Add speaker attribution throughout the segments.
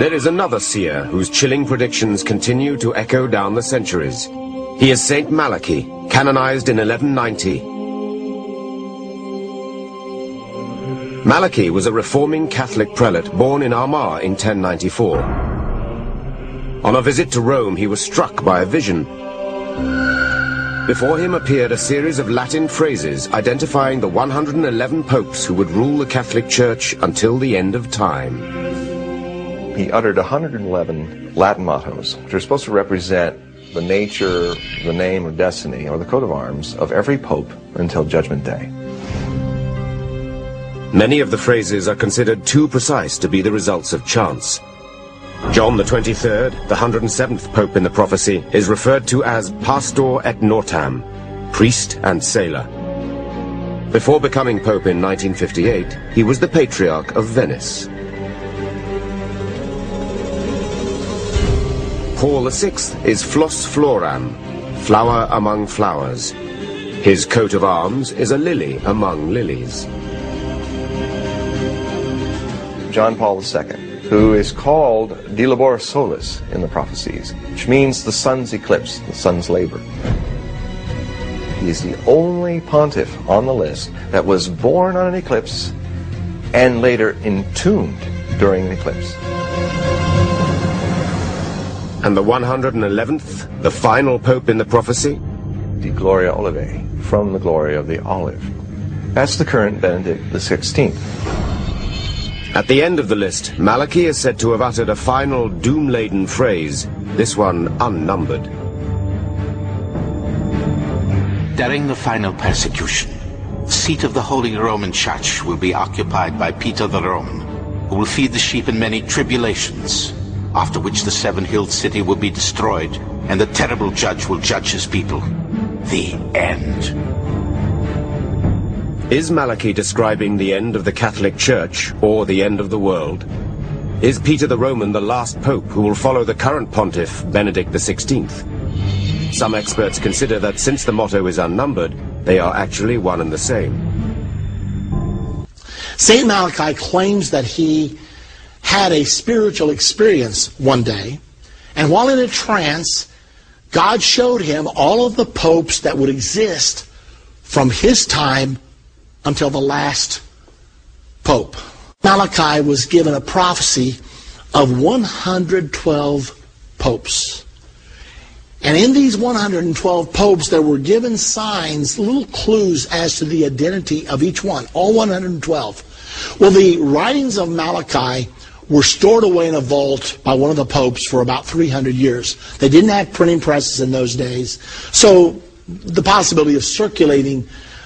Speaker 1: There is another seer whose chilling predictions continue to echo down the centuries. He is Saint Malachy, canonized in 1190. Malachy was a reforming Catholic prelate born in Armagh in 1094. On a visit to Rome, he was struck by a vision. Before him appeared a series of Latin phrases identifying the 111 popes who would rule the Catholic Church until the end of time.
Speaker 2: He uttered 111 Latin mottos, which are supposed to represent the nature, the name of destiny, or the coat of arms of every pope until Judgment Day.
Speaker 1: Many of the phrases are considered too precise to be the results of chance. John the 23rd, the 107th pope in the prophecy, is referred to as Pastor et Nortam, priest and sailor. Before becoming pope in 1958, he was the Patriarch of Venice. Paul VI is Flos Floram, flower among flowers. His coat of arms is a lily among lilies.
Speaker 2: John Paul II, who is called De Labor Solis in the Prophecies, which means the sun's eclipse, the sun's labor. He is the only pontiff on the list that was born on an eclipse and later entombed during an eclipse.
Speaker 1: And the 111th, the final pope in the prophecy?
Speaker 2: De Gloria Olivae, from the glory of the olive. That's the current Benedict XVI.
Speaker 1: At the end of the list, Malachy is said to have uttered a final doom-laden phrase, this one unnumbered.
Speaker 3: During the final persecution, the seat of the Holy Roman Church will be occupied by Peter the Roman, who will feed the sheep in many tribulations, after which the seven-hilled city will be destroyed, and the terrible judge will judge his people. The end.
Speaker 1: Is Malachy describing the end of the Catholic Church, or the end of the world? Is Peter the Roman the last pope who will follow the current pontiff, Benedict XVI? Some experts consider that since the motto is unnumbered, they are actually one and the same.
Speaker 4: St. Malachy claims that he had a spiritual experience one day, and while in a trance, God showed him all of the popes that would exist from his time until the last pope. Malachy was given a prophecy of 112 popes. And in these 112 popes, there were given signs, little clues as to the identity of each one, all 112. Well, the writings of Malachy were stored away in a vault by one of the popes for about 300 years. They didn't have printing presses in those days, so the possibility of circulating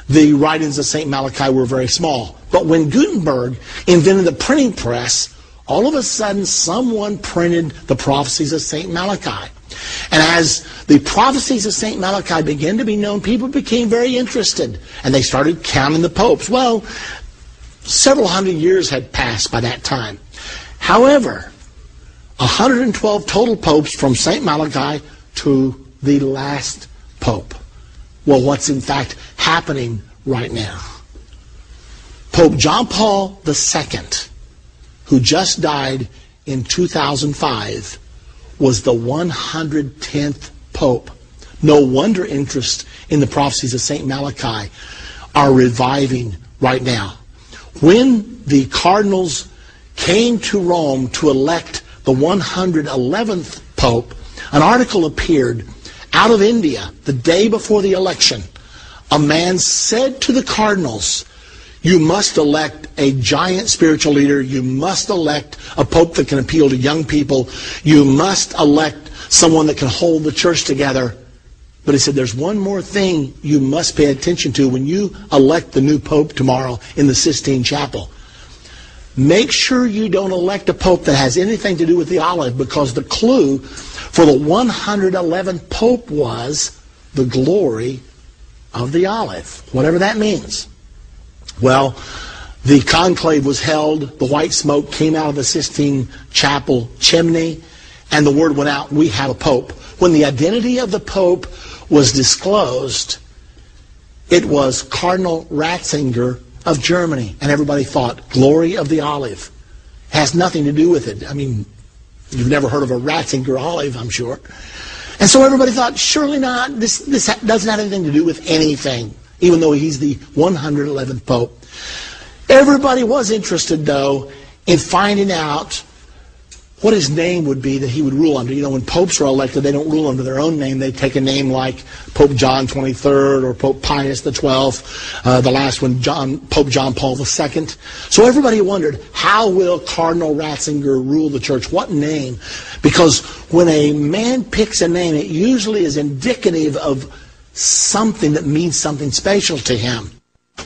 Speaker 4: the writings of St. Malachy were very small. But when Gutenberg invented the printing press, all of a sudden someone printed the prophecies of St. Malachi. And as the prophecies of St. Malachi began to be known, people became very interested, and they started counting the popes. Well, several hundred years had passed by that time. However, 112 total popes from St. Malachi to the last pope. Well, what's in fact happening right now? Pope John Paul II, who just died in 2005, was the 110th pope. No wonder interest in the prophecies of St. Malachi are reviving right now. When the cardinals came to Rome to elect the 111th pope, an article appeared out of India the day before the election. A man said to the cardinals, you must elect a giant spiritual leader. You must elect a pope that can appeal to young people. You must elect someone that can hold the church together. But he said, there's one more thing you must pay attention to when you elect the new pope tomorrow in the Sistine Chapel. Make sure you don't elect a pope that has anything to do with the olive, because the clue for the 111th pope was the glory of the olive, whatever that means. Well, the conclave was held, the white smoke came out of the Sistine Chapel chimney, and the word went out, we have a pope. When the identity of the pope was disclosed, it was Cardinal Ratzinger of Germany, and everybody thought, glory of the olive. Has nothing to do with it. I mean, You've never heard of a Ratzinger olive, I'm sure. And so everybody thought, surely not. This doesn't have anything to do with anything, even though he's the 111th Pope. Everybody was interested, though, in finding out what his name would be that he would rule under. You know, when popes are elected, they don't rule under their own name. They take a name like Pope John XXIII or Pope Pius XII, the last one, Pope John Paul II. So everybody wondered, how will Cardinal Ratzinger rule the church? What name? Because when a man picks a name, it usually is indicative of something that means something special to him.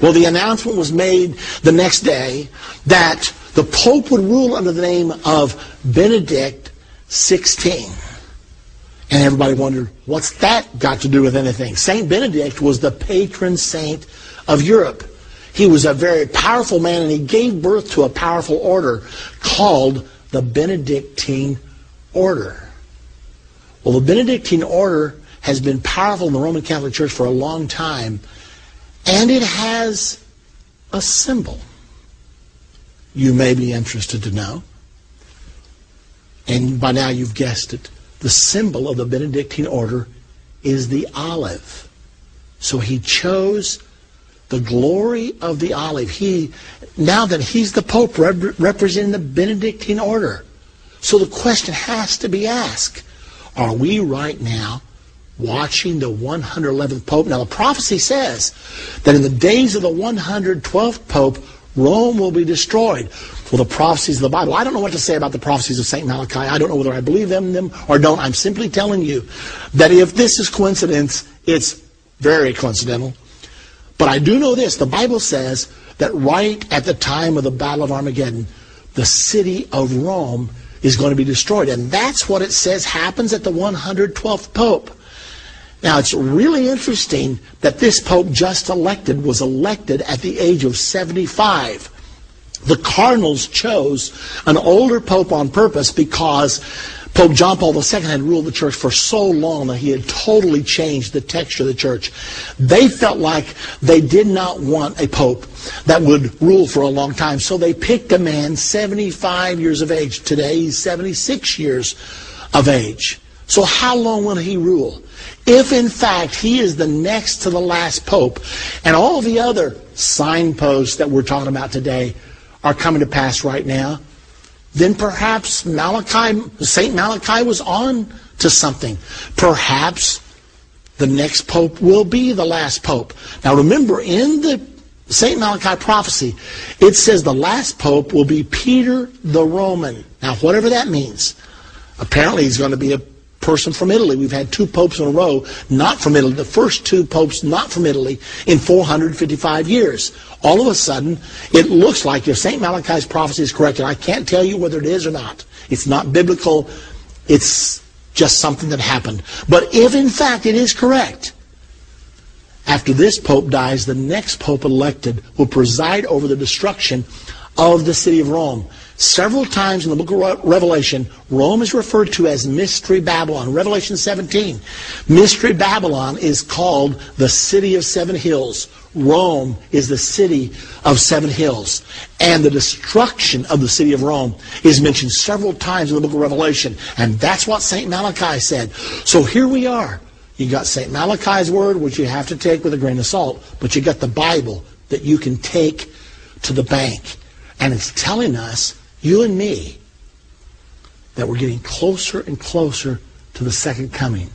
Speaker 4: Well, the announcement was made the next day that the Pope would rule under the name of Benedict XVI. And everybody wondered, what's that got to do with anything? Saint Benedict was the patron saint of Europe. He was a very powerful man, and he gave birth to a powerful order called the Benedictine order. Well, the Benedictine order has been powerful in the Roman Catholic Church for a long time, and it has a symbol. You may be interested to know. And by now you've guessed it. The symbol of the Benedictine order is the olive. So he chose the glory of the olive. Now that he's the Pope representing the Benedictine order. So the question has to be asked, are we right now watching the 111th Pope? Now the prophecy says that in the days of the 112th Pope, Rome will be destroyed. Well, the prophecies of the Bible, I don't know what to say about the prophecies of St. Malachi. I don't know whether I believe them or don't. I'm simply telling you that if this is coincidence, it's very coincidental. But I do know this. The Bible says that right at the time of the Battle of Armageddon, the city of Rome is going to be destroyed. And that's what it says happens at the 112th Pope. Now, it's really interesting that this Pope just elected was elected at the age of 75. The cardinals chose an older Pope on purpose because Pope John Paul II had ruled the church for so long that he had totally changed the texture of the church. They felt like they did not want a Pope that would rule for a long time, so they picked a man 75 years of age. Today, he's 76 years of age. So how long will he rule? If, in fact, he is the next to the last Pope, and all the other signposts that we're talking about today are coming to pass right now, then perhaps St. Malachi was on to something. Perhaps the next Pope will be the last Pope. Now remember, in the St. Malachi prophecy, it says the last Pope will be Peter the Roman. Now whatever that means, apparently he's going to be a person from Italy. We've had 2 popes in a row not from Italy. The first 2 popes not from Italy in 455 years. All of a sudden, it looks like if St. Malachi's prophecy is correct, and I can't tell you whether it is or not. It's not biblical. It's just something that happened. But if in fact it is correct, after this Pope dies, the next Pope elected will preside over the destruction of the city of Rome. Several times in the book of Revelation, Rome is referred to as Mystery Babylon. Revelation 17. Mystery Babylon is called the City of 7 Hills. Rome is the city of 7 hills. And the destruction of the city of Rome is mentioned several times in the book of Revelation. And that's what St. Malachi said. So here we are. You got St. Malachi's word, which you have to take with a grain of salt. But you got the Bible that you can take to the bank. And it's telling us, you and me, that we're getting closer and closer to the second coming.